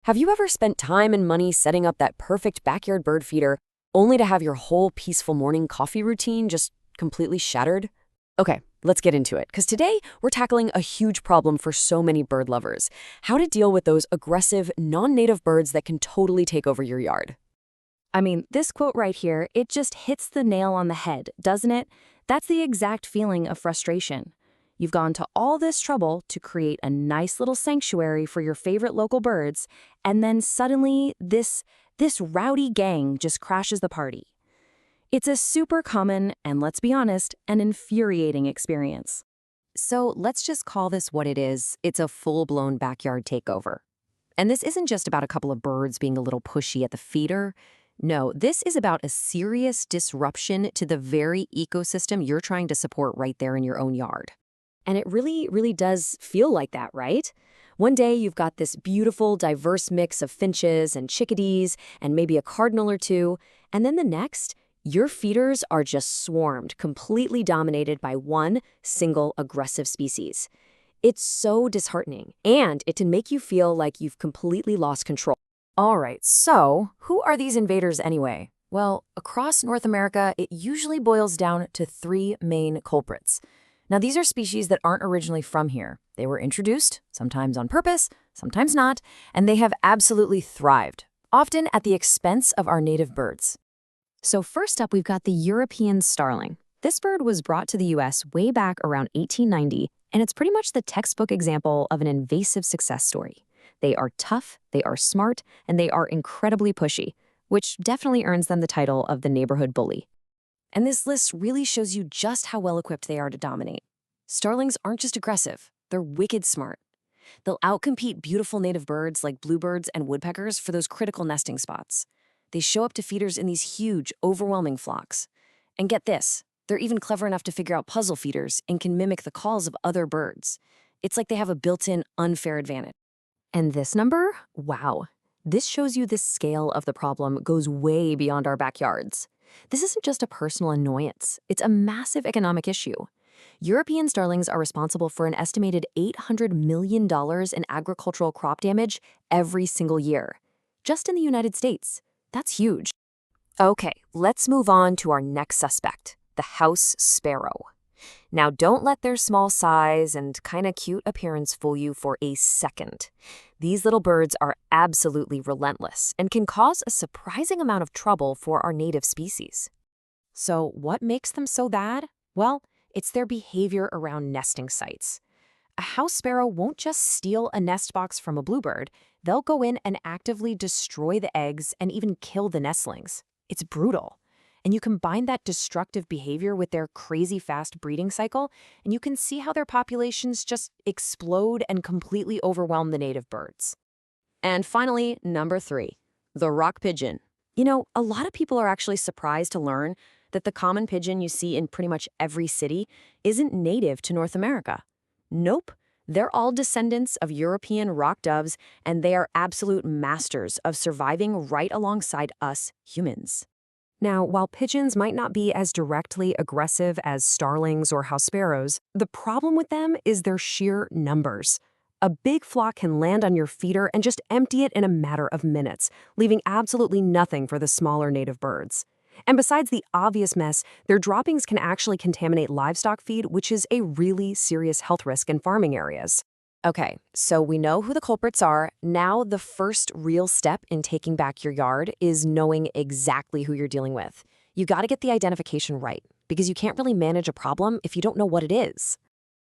Have you ever spent time and money setting up that perfect backyard bird feeder only to have your whole peaceful morning coffee routine just completely shattered? Okay, let's get into it, because today we're tackling a huge problem for so many bird lovers: how to deal with those aggressive, non-native birds that can totally take over your yard. I mean, this quote right here, it just hits the nail on the head, doesn't it? That's the exact feeling of frustration. You've gone to all this trouble to create a nice little sanctuary for your favorite local birds, and then suddenly this rowdy gang just crashes the party. It's a super common, and let's be honest, an infuriating experience. So let's just call this what it is. It's a full-blown backyard takeover. And this isn't just about a couple of birds being a little pushy at the feeder. No, this is about a serious disruption to the very ecosystem you're trying to support right there in your own yard. And it really does feel like that, right? One day you've got this beautiful, diverse mix of finches and chickadees and maybe a cardinal or two, and then the next, your feeders are just swarmed, completely dominated by one single aggressive species. It's so disheartening, and it can make you feel like you've completely lost control. All right, so who are these invaders anyway? Well, across North America, it usually boils down to three main culprits. Now, these are species that aren't originally from here. They were introduced, sometimes on purpose, sometimes not, and they have absolutely thrived, often at the expense of our native birds. So first up, we've got the European starling. This bird was brought to the US way back around 1890, and it's pretty much the textbook example of an invasive success story. They are tough, they are smart, and they are incredibly pushy, which definitely earns them the title of the neighborhood bully. And this list really shows you just how well-equipped they are to dominate. Starlings aren't just aggressive, they're wicked smart. They'll outcompete beautiful native birds like bluebirds and woodpeckers for those critical nesting spots. They show up to feeders in these huge, overwhelming flocks. And get this, they're even clever enough to figure out puzzle feeders and can mimic the calls of other birds. It's like they have a built-in unfair advantage. And this number? Wow. This shows you the scale of the problem goes way beyond our backyards. This isn't just a personal annoyance, it's a massive economic issue. European starlings are responsible for an estimated $800 million in agricultural crop damage every single year. Just in the United States. That's huge. Okay, let's move on to our next suspect, the house sparrow. Now, don't let their small size and kinda cute appearance fool you for a second. These little birds are absolutely relentless and can cause a surprising amount of trouble for our native species. So what makes them so bad? Well, it's their behavior around nesting sites. A house sparrow won't just steal a nest box from a bluebird, they'll go in and actively destroy the eggs and even kill the nestlings. It's brutal. And you combine that destructive behavior with their crazy fast breeding cycle, and you can see how their populations just explode and completely overwhelm the native birds. And finally, number 3, the rock pigeon. You know, a lot of people are actually surprised to learn that the common pigeon you see in pretty much every city isn't native to North America. Nope, they're all descendants of European rock doves, and they are absolute masters of surviving right alongside us humans. Now, while pigeons might not be as directly aggressive as starlings or house sparrows, the problem with them is their sheer numbers. A big flock can land on your feeder and just empty it in a matter of minutes, leaving absolutely nothing for the smaller native birds. And besides the obvious mess, their droppings can actually contaminate livestock feed, which is a really serious health risk in farming areas. Okay, so we know who the culprits are. Now the first real step in taking back your yard is knowing exactly who you're dealing with. You got to get the identification right, because you can't really manage a problem if you don't know what it is.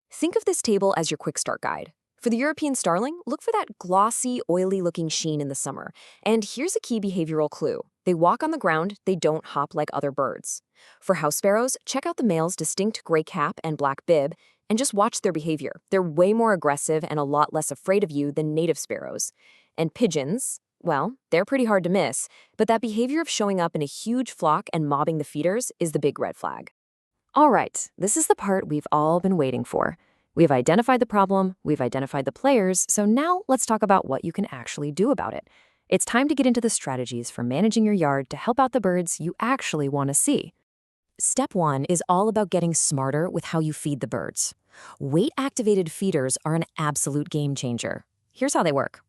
Think of this table as your quick start guide. For the European starling, look for that glossy, oily-looking sheen in the summer. And here's a key behavioral clue. They walk on the ground, they don't hop like other birds. For house sparrows, check out the male's distinct gray cap and black bib, and just watch their behavior. They're way more aggressive and a lot less afraid of you than native sparrows. And pigeons, well, they're pretty hard to miss, but that behavior of showing up in a huge flock and mobbing the feeders is the big red flag. All right, this is the part we've all been waiting for. We've identified the problem, we've identified the players, so now let's talk about what you can actually do about it. It's time to get into the strategies for managing your yard to help out the birds you actually want to see. Step 1 is all about getting smarter with how you feed the birds. Weight-activated feeders are an absolute game changer. Here's how they work.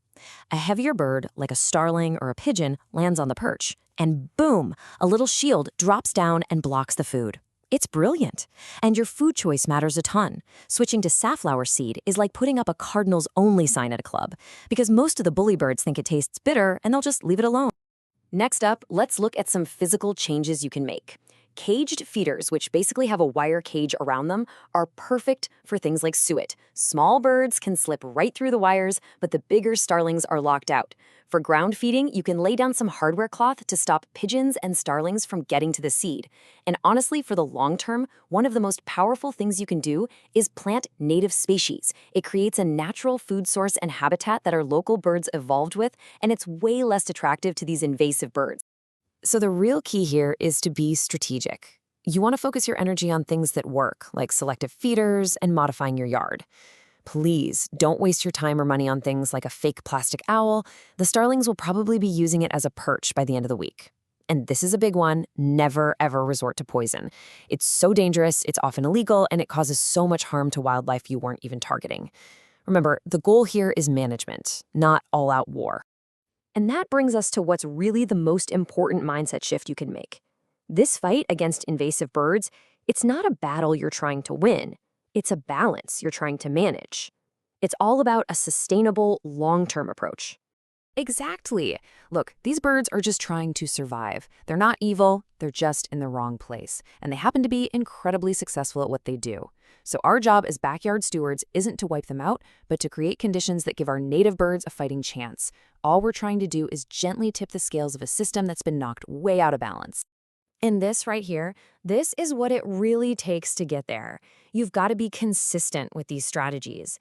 A heavier bird, like a starling or a pigeon, lands on the perch, and boom, a little shield drops down and blocks the food. It's brilliant. And your food choice matters a ton. Switching to safflower seed is like putting up a Cardinals only sign at a club, because most of the bully birds think it tastes bitter and they'll just leave it alone. Next up, let's look at some physical changes you can make. Caged feeders, which basically have a wire cage around them, are perfect for things like suet. Small birds can slip right through the wires, but the bigger starlings are locked out. For ground feeding, you can lay down some hardware cloth to stop pigeons and starlings from getting to the seed. And honestly, for the long term, one of the most powerful things you can do is plant native species. It creates a natural food source and habitat that our local birds evolved with, and it's way less attractive to these invasive birds. So the real key here is to be strategic. You want to focus your energy on things that work, like selective feeders and modifying your yard. Please don't waste your time or money on things like a fake plastic owl. The starlings will probably be using it as a perch by the end of the week. And this is a big one: never ever resort to poison. It's so dangerous, it's often illegal, and it causes so much harm to wildlife you weren't even targeting. Remember, the goal here is management, not all-out war. And that brings us to what's really the most important mindset shift you can make. This fight against invasive birds, it's not a battle you're trying to win. It's a balance you're trying to manage. It's all about a sustainable, long-term approach. Exactly. Look, these birds are just trying to survive. They're not evil, they're just in the wrong place. And they happen to be incredibly successful at what they do. So our job as backyard stewards isn't to wipe them out, but to create conditions that give our native birds a fighting chance. All we're trying to do is gently tip the scales of a system that's been knocked way out of balance. And this right here, this is what it really takes to get there. You've got to be consistent with these strategies.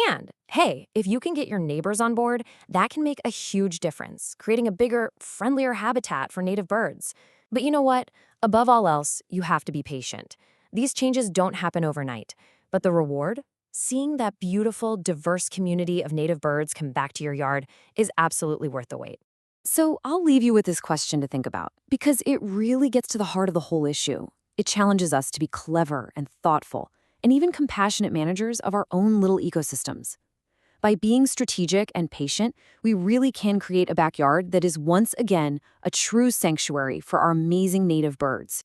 And hey, if you can get your neighbors on board, that can make a huge difference, creating a bigger, friendlier habitat for native birds. But you know what? Above all else, you have to be patient. These changes don't happen overnight. But the reward? Seeing that beautiful, diverse community of native birds come back to your yard is absolutely worth the wait. So I'll leave you with this question to think about, because it really gets to the heart of the whole issue. It challenges us to be clever and thoughtful, and even compassionate managers of our own little ecosystems. By being strategic and patient, we really can create a backyard that is once again a true sanctuary for our amazing native birds.